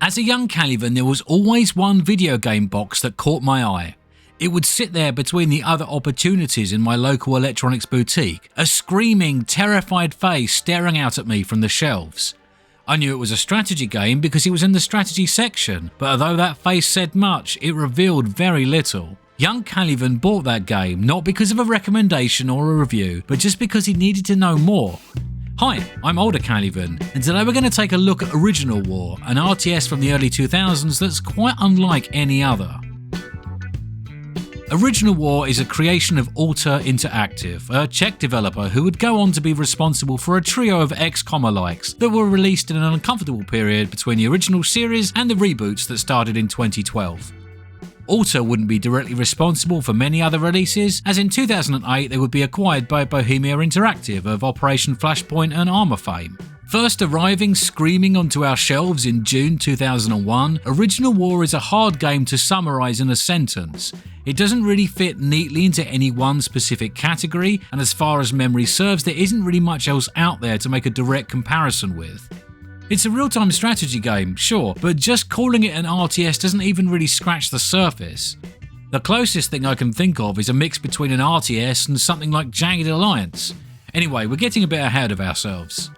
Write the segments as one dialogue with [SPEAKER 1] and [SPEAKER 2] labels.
[SPEAKER 1] As a young Caliban, there was always one video game box that caught my eye. It would sit there between the other opportunities in my local electronics boutique, a screaming, terrified face staring out at me from the shelves. I knew it was a strategy game because it was in the strategy section, but although that face said much, it revealed very little. Young Caliban bought that game not because of a recommendation or a review, but just because he needed to know more. Hi, I'm older Caliban, and today we're going to take a look at Original War, an RTS from the early 2000s that's quite unlike any other. Original War is a creation of Alter Interactive, a Czech developer who would go on to be responsible for a trio of XCOM-alikes that were released in an uncomfortable period between the original series and the reboots that started in 2012. Alter wouldn't be directly responsible for many other releases, as in 2008 they would be acquired by Bohemia Interactive of Operation Flashpoint and Armour fame. First arriving screaming onto our shelves in June 2001, Original War is a hard game to summarise in a sentence. It doesn't really fit neatly into any one specific category, and as far as memory serves, there isn't really much else out there to make a direct comparison with. It's a real-time strategy game, sure, but just calling it an RTS doesn't even really scratch the surface. The closest thing I can think of is a mix between an RTS and something like Jagged Alliance. Anyway, we're getting a bit ahead of ourselves.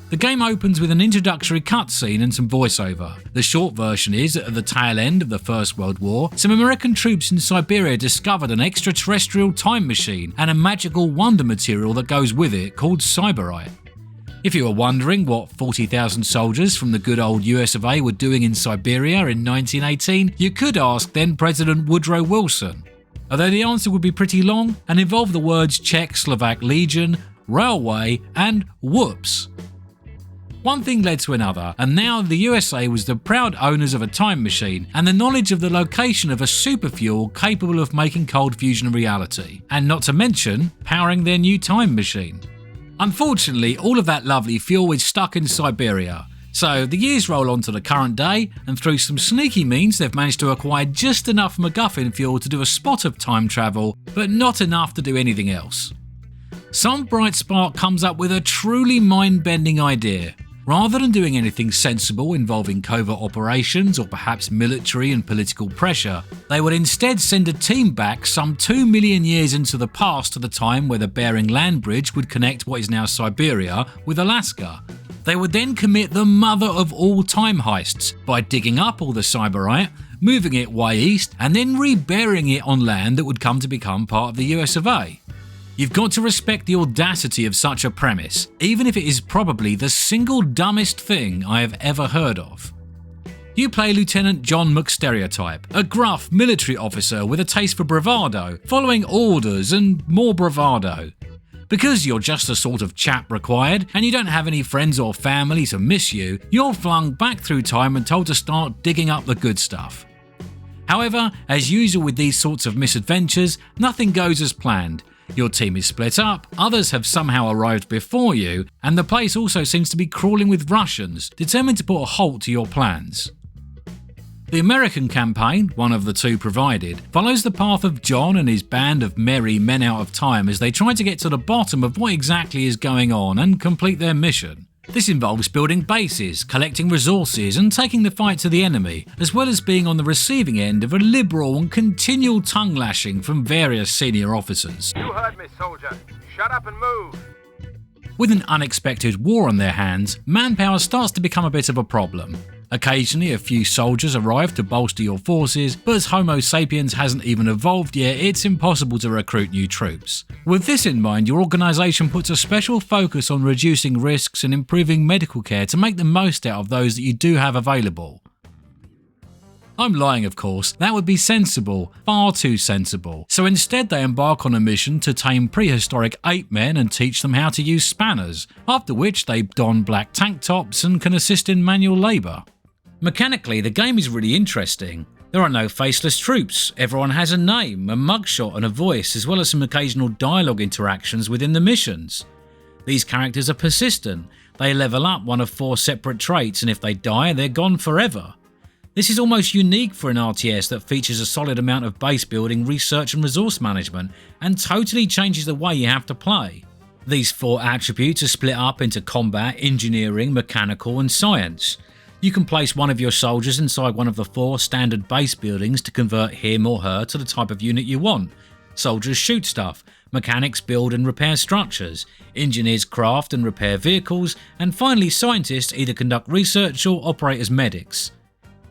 [SPEAKER 1] The game opens with an introductory cutscene and some voiceover. The short version is that at the tail end of the First World War, some American troops in Siberia discovered an extraterrestrial time machine and a magical wonder material that goes with it called Cyberite. If you were wondering what 40,000 soldiers from the good old US of A were doing in Siberia in 1918, you could ask then President Woodrow Wilson. Although the answer would be pretty long and involve the words Czech-Slovak Legion, railway and whoops. One thing led to another, and now the USA was the proud owners of a time machine and the knowledge of the location of a superfuel capable of making cold fusion a reality, and not to mention powering their new time machine. Unfortunately, all of that lovely fuel is stuck in Siberia, so the years roll on to the current day, and through some sneaky means they've managed to acquire just enough MacGuffin fuel to do a spot of time travel, but not enough to do anything else. Some bright spark comes up with a truly mind-bending idea. Rather than doing anything sensible involving covert operations or perhaps military and political pressure, they would instead send a team back some 2 million years into the past to the time where the Bering Land Bridge would connect what is now Siberia with Alaska. They would then commit the mother of all time heists by digging up all the Cyberite, moving it way east, and then reburying it on land that would come to become part of the US of A. You've got to respect the audacity of such a premise, even if it is probably the single dumbest thing I have ever heard of. You play Lieutenant John McStereotype, a gruff military officer with a taste for bravado, following orders and more bravado. Because you're just the sort of chap required, and you don't have any friends or family to miss you, you're flung back through time and told to start digging up the good stuff. However, as usual with these sorts of misadventures, nothing goes as planned. Your team is split up, others have somehow arrived before you, and the place also seems to be crawling with Russians, determined to put a halt to your plans. The American campaign, one of the two provided, follows the path of John and his band of merry men out of time as they try to get to the bottom of what exactly is going on and complete their mission. This involves building bases, collecting resources and taking the fight to the enemy, as well as being on the receiving end of a liberal and continual tongue lashing from various senior officers.
[SPEAKER 2] You heard me, soldier. Shut up and move.
[SPEAKER 1] With an unexpected war on their hands, manpower starts to become a bit of a problem. Occasionally a few soldiers arrive to bolster your forces, but as Homo sapiens hasn't even evolved yet, it's impossible to recruit new troops. With this in mind, your organisation puts a special focus on reducing risks and improving medical care to make the most out of those that you do have available. I'm lying, of course. That would be sensible, far too sensible. So instead they embark on a mission to tame prehistoric ape men and teach them how to use spanners, after which they don black tank tops and can assist in manual labour. Mechanically, the game is really interesting. There are no faceless troops, everyone has a name, a mugshot and a voice, as well as some occasional dialogue interactions within the missions. These characters are persistent, they level up one of 4 separate traits, and if they die, they're gone forever. This is almost unique for an RTS that features a solid amount of base building, research and resource management, and totally changes the way you have to play. These 4 attributes are split up into combat, engineering, mechanical and science. You can place one of your soldiers inside one of the 4 standard base buildings to convert him or her to the type of unit you want. Soldiers shoot stuff, mechanics build and repair structures, engineers craft and repair vehicles, and finally scientists either conduct research or operate as medics.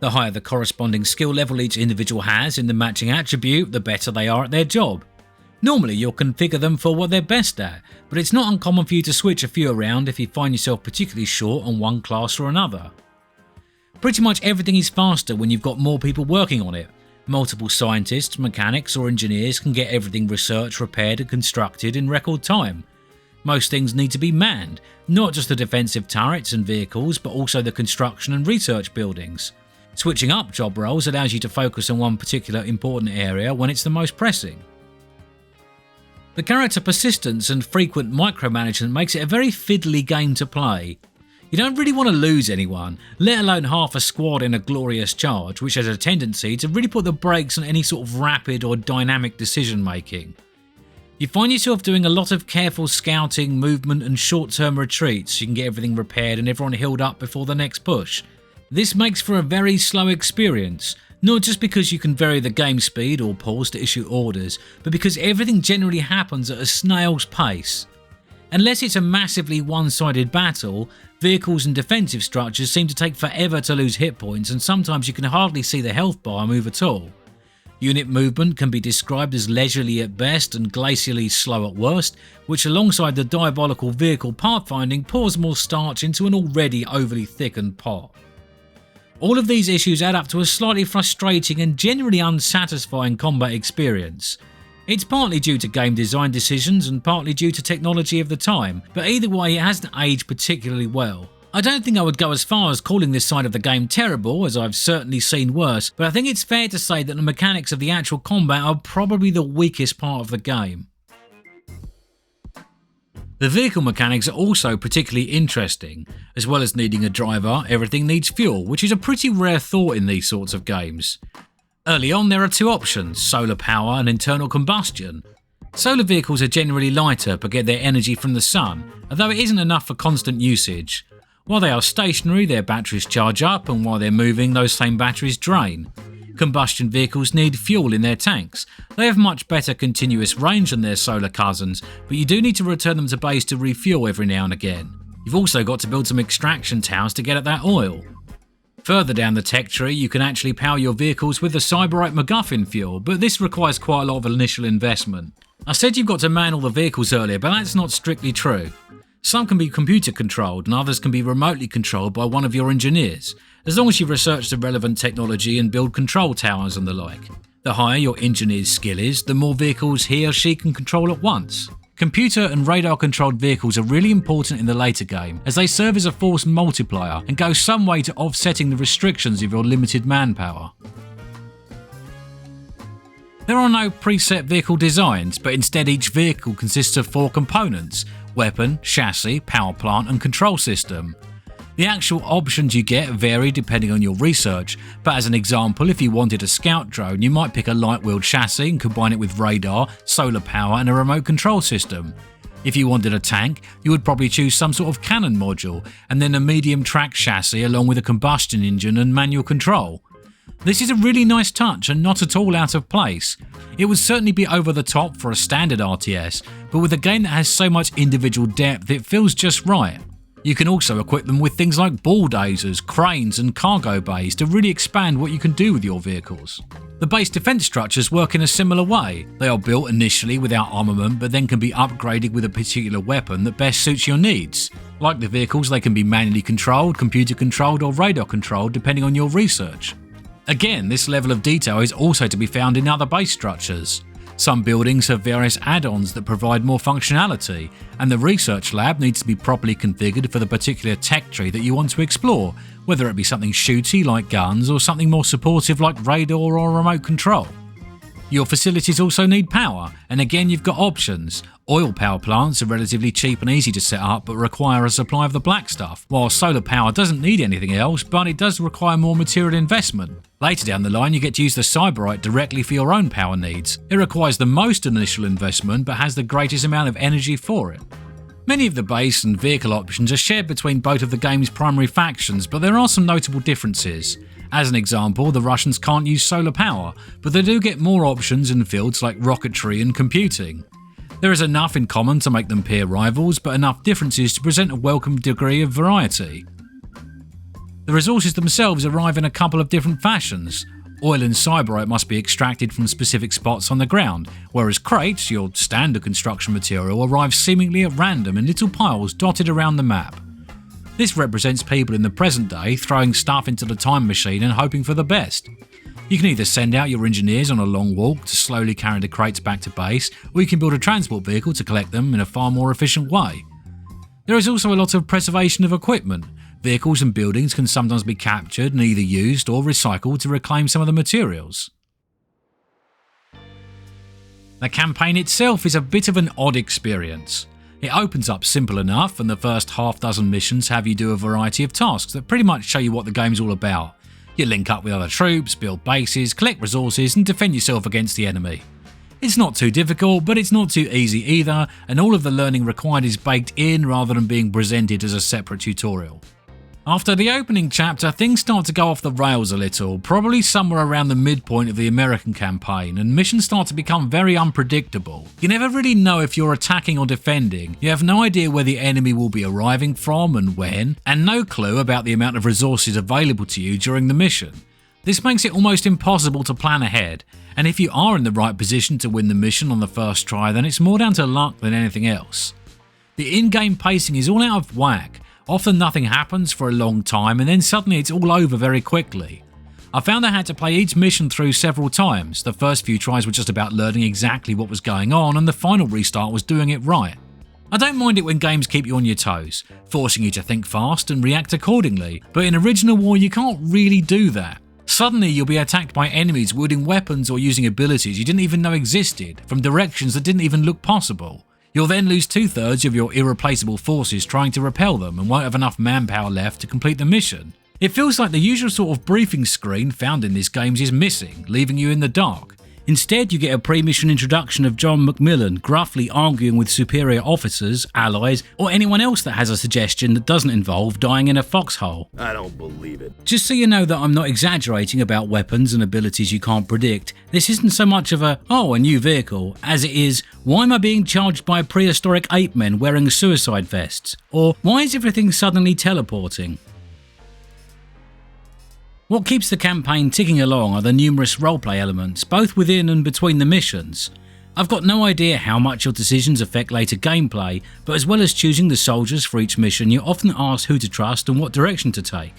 [SPEAKER 1] The higher the corresponding skill level each individual has in the matching attribute, the better they are at their job. Normally you'll configure them for what they're best at, but it's not uncommon for you to switch a few around if you find yourself particularly short on one class or another. Pretty much everything is faster when you've got more people working on it. Multiple scientists, mechanics or engineers can get everything researched, repaired and constructed in record time. Most things need to be manned, not just the defensive turrets and vehicles, but also the construction and research buildings. Switching up job roles allows you to focus on one particular important area when it's the most pressing. The character persistence and frequent micromanagement makes it a very fiddly game to play. You don't really want to lose anyone, let alone half a squad in a glorious charge, which has a tendency to really put the brakes on any sort of rapid or dynamic decision making. You find yourself doing a lot of careful scouting, movement and short-term retreats so you can get everything repaired and everyone healed up before the next push. This makes for a very slow experience, not just because you can vary the game speed or pause to issue orders, but because everything generally happens at a snail's pace. Unless it's a massively one-sided battle, vehicles and defensive structures seem to take forever to lose hit points, and sometimes you can hardly see the health bar move at all. Unit movement can be described as leisurely at best and glacially slow at worst, which alongside the diabolical vehicle pathfinding pours more starch into an already overly thickened pot. All of these issues add up to a slightly frustrating and generally unsatisfying combat experience. It's partly due to game design decisions and partly due to technology of the time, but either way it hasn't aged particularly well. I don't think I would go as far as calling this side of the game terrible, as I've certainly seen worse, but I think it's fair to say that the mechanics of the actual combat are probably the weakest part of the game. The vehicle mechanics are also particularly interesting. As well as needing a driver, everything needs fuel, which is a pretty rare thought in these sorts of games. Early on there are 2 options, solar power and internal combustion. Solar vehicles are generally lighter but get their energy from the sun, although it isn't enough for constant usage. While they are stationary, their batteries charge up, and while they're moving, those same batteries drain. Combustion vehicles need fuel in their tanks. They have much better continuous range than their solar cousins, but you do need to return them to base to refuel every now and again. You've also got to build some extraction towers to get at that oil. Further down the tech tree, you can actually power your vehicles with the Cyberite MacGuffin fuel, but this requires quite a lot of initial investment. I said you've got to man all the vehicles earlier, but that's not strictly true. Some can be computer controlled and others can be remotely controlled by one of your engineers, as long as you research the relevant technology and build control towers and the like. The higher your engineer's skill is, the more vehicles he or she can control at once. Computer and radar controlled vehicles are really important in the later game, as they serve as a force multiplier and go some way to offsetting the restrictions of your limited manpower. There are no preset vehicle designs, but instead each vehicle consists of 4 components: weapon, chassis, power plant and control system. The actual options you get vary depending on your research, but as an example, if you wanted a scout drone, you might pick a light-wheeled chassis and combine it with radar, solar power and a remote control system. If you wanted a tank, you would probably choose some sort of cannon module, and then a medium track chassis along with a combustion engine and manual control. This is a really nice touch and not at all out of place. It would certainly be over the top for a standard RTS, but with a game that has so much individual depth, it feels just right. You can also equip them with things like bulldozers, cranes and cargo bays to really expand what you can do with your vehicles. The base defense structures work in a similar way. They are built initially without armament, but then can be upgraded with a particular weapon that best suits your needs. Like the vehicles, they can be manually controlled, computer controlled or radar controlled depending on your research. Again, this level of detail is also to be found in other base structures. Some buildings have various add-ons that provide more functionality, and the research lab needs to be properly configured for the particular tech tree that you want to explore, whether it be something shooty like guns or something more supportive like radar or remote control. Your facilities also need power, and again you've got options. Oil power plants are relatively cheap and easy to set up but require a supply of the black stuff, while solar power doesn't need anything else but it does require more material investment. Later down the line you get to use the Cyberite directly for your own power needs. It requires the most initial investment but has the greatest amount of energy for it. Many of the base and vehicle options are shared between both of the game's primary factions, but there are some notable differences. As an example, the Russians can't use solar power, but they do get more options in fields like rocketry and computing. There is enough in common to make them peer rivals, but enough differences to present a welcome degree of variety. The resources themselves arrive in a couple of different fashions. Oil and cyberite must be extracted from specific spots on the ground, whereas crates, your standard construction material, arrive seemingly at random in little piles dotted around the map. This represents people in the present day throwing stuff into the time machine and hoping for the best. You can either send out your engineers on a long walk to slowly carry the crates back to base, or you can build a transport vehicle to collect them in a far more efficient way. There is also a lot of preservation of equipment. Vehicles and buildings can sometimes be captured and either used or recycled to reclaim some of the materials. The campaign itself is a bit of an odd experience. It opens up simple enough, and the first half dozen missions have you do a variety of tasks that pretty much show you what the game's all about. You link up with other troops, build bases, collect resources and defend yourself against the enemy. It's not too difficult, but it's not too easy either, and all of the learning required is baked in rather than being presented as a separate tutorial. After the opening chapter, things start to go off the rails a little, probably somewhere around the midpoint of the American campaign, and missions start to become very unpredictable. You never really know if you're attacking or defending, you have no idea where the enemy will be arriving from and when, and no clue about the amount of resources available to you during the mission. This makes it almost impossible to plan ahead, and if you are in the right position to win the mission on the first try, then it's more down to luck than anything else. The in-game pacing is all out of whack. Often nothing happens for a long time and then suddenly it's all over very quickly. I found I had to play each mission through several times. The first few tries were just about learning exactly what was going on, and the final restart was doing it right. I don't mind it when games keep you on your toes, forcing you to think fast and react accordingly, but in Original War you can't really do that. Suddenly you'll be attacked by enemies wielding weapons or using abilities you didn't even know existed, from directions that didn't even look possible. You'll then lose 2/3 of your irreplaceable forces trying to repel them and won't have enough manpower left to complete the mission. It feels like the usual sort of briefing screen found in these games is missing, leaving you in the dark. Instead, you get a pre-mission introduction of John McMillan gruffly arguing with superior officers, allies, or anyone else that has a suggestion that doesn't involve dying in a foxhole.
[SPEAKER 3] I don't believe it.
[SPEAKER 1] Just so you know that I'm not exaggerating about weapons and abilities you can't predict, this isn't so much of a new vehicle, as it is, why am I being charged by prehistoric ape men wearing suicide vests? Or why is everything suddenly teleporting? What keeps the campaign ticking along are the numerous roleplay elements, both within and between the missions. I've got no idea how much your decisions affect later gameplay, but as well as choosing the soldiers for each mission, you're often asked who to trust and what direction to take.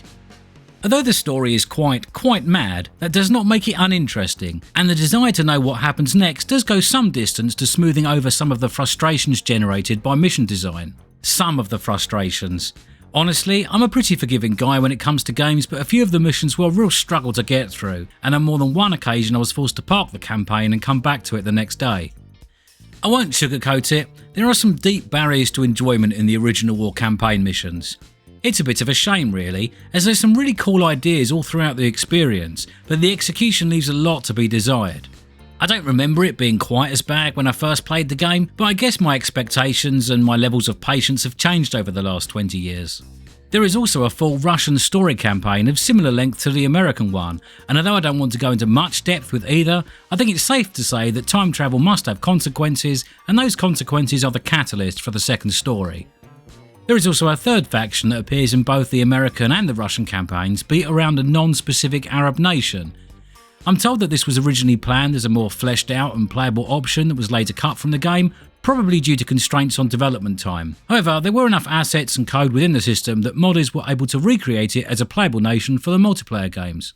[SPEAKER 1] Although the story is quite mad, that does not make it uninteresting, and the desire to know what happens next does go some distance to smoothing over some of the frustrations generated by mission design. Some of the frustrations. Honestly, I'm a pretty forgiving guy when it comes to games, but a few of the missions were a real struggle to get through, and on more than one occasion I was forced to park the campaign and come back to it the next day. I won't sugarcoat it, there are some deep barriers to enjoyment in the Original War campaign missions. It's a bit of a shame really, as there's some really cool ideas all throughout the experience, but the execution leaves a lot to be desired. I don't remember it being quite as bad when I first played the game, but I guess my expectations and my levels of patience have changed over the last 20 years. There is also a full Russian story campaign of similar length to the American one, and although I don't want to go into much depth with either, I think it's safe to say that time travel must have consequences, and those consequences are the catalyst for the second story. There is also a third faction that appears in both the American and the Russian campaigns, be it around a non-specific Arab nation. I'm told that this was originally planned as a more fleshed out and playable option that was later cut from the game, probably due to constraints on development time. However, there were enough assets and code within the system that modders were able to recreate it as a playable nation for the multiplayer games.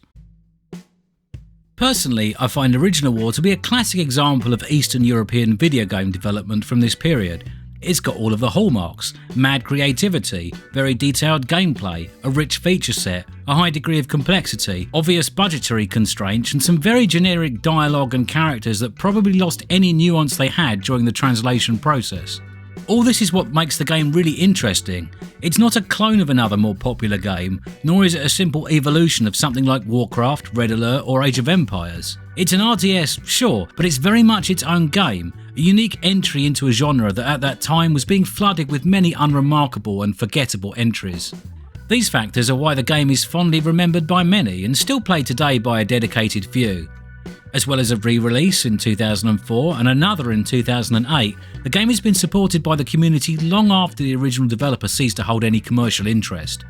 [SPEAKER 1] Personally, I find Original War to be a classic example of Eastern European video game development from this period. It's got all of the hallmarks: mad creativity, very detailed gameplay, a rich feature set, a high degree of complexity, obvious budgetary constraints, and some very generic dialogue and characters that probably lost any nuance they had during the translation process. All this is what makes the game really interesting. It's not a clone of another more popular game, nor is it a simple evolution of something like Warcraft, Red Alert or Age of Empires. It's an RTS, sure, but it's very much its own game, a unique entry into a genre that at that time was being flooded with many unremarkable and forgettable entries. These factors are why the game is fondly remembered by many and still played today by a dedicated few. As well as a re-release in 2004 and another in 2008, the game has been supported by the community long after the original developer ceased to hold any commercial interest.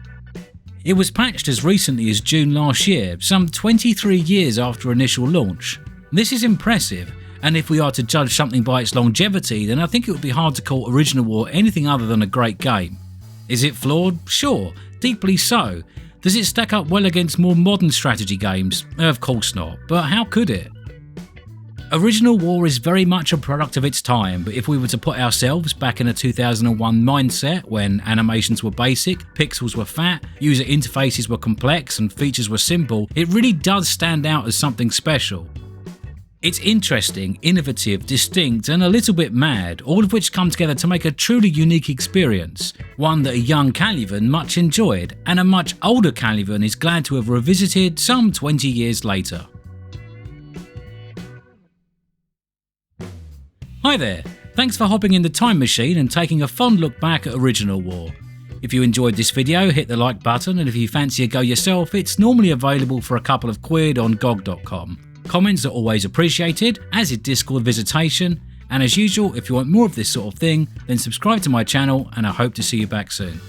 [SPEAKER 1] It was patched as recently as June last year, some 23 years after initial launch. This is impressive, and if we are to judge something by its longevity, then I think it would be hard to call Original War anything other than a great game. Is it flawed? Sure, deeply so. Does it stack up well against more modern strategy games? Of course not, but how could it? Original War is very much a product of its time, but if we were to put ourselves back in a 2001 mindset when animations were basic, pixels were fat, user interfaces were complex and features were simple, it really does stand out as something special. It's interesting, innovative, distinct and a little bit mad, all of which come together to make a truly unique experience, one that a young Caliban much enjoyed and a much older Caliban is glad to have revisited some 20 years later. Hi there, thanks for hopping in the time machine and taking a fond look back at Original War. If you enjoyed this video, hit the like button, and if you fancy a go yourself, it's normally available for a couple of quid on GOG.com. Comments are always appreciated, as is Discord visitation, and as usual, if you want more of this sort of thing, then subscribe to my channel and I hope to see you back soon.